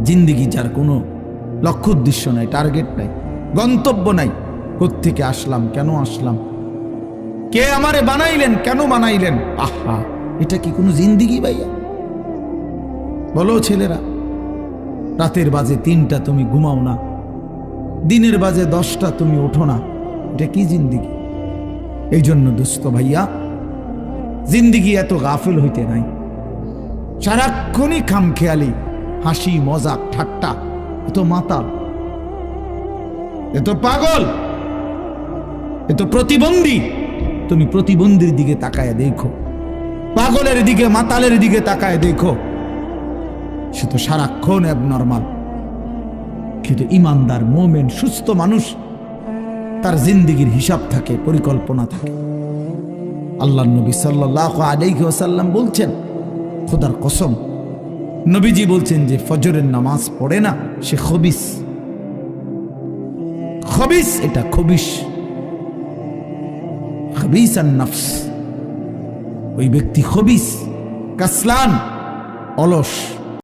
জিন্দিগি যার কোনো লক্ষ্য উদ্দেশ্য নাই, টার্গেট নাই, গন্তব্য নাই। কোত্থেকে আসলাম, কেন আসলাম, কে আমারে বানাইলেন, কেন বানাইলেন? আহা, এটা কি কোনো জিন্দিগি ভাইয়া? বলো ছেলেরা, রাতের বাজে 3টা তুমি ঘুমাও না, দিনের বাজে 10টা তুমি ওঠো না, এটা কি জিন্দিগি? এই জন্য দোস্ত ভাইয়া, জিন্দিগি এত গাফিল হইতে নাই। সারাক্ষণই খামখেয়ালি, হাসি মজাক ঠাট্টা, এত মাতাল, এত পাগল, এত প্রতিবন্ধী। তুমি প্রতিবন্ধীর দিকে তাকায় দেখো, পাগলের দিকে মাতালের দিকে তাকায় দেখো, সে তো সারাক্ষণ অ্যাবনর্মাল। কিন্তু ইমানদার মোমেন সুস্থ মানুষ, তার জিন্দিগির হিসাব থাকে, পরিকল্পনা থাকে। আল্লাহ নবী সাল্লাল্লাহু আলাইহি ওয়াসাল্লাম বলছেন, খোদার কসম, নবীজি বলছেন যে ফজরের নামাজ পড়ে না সে খবিস। খবিস, এটা খবিস, খবিস আন নফস। ওই ব্যক্তি খবিস, কাসলান, অলস।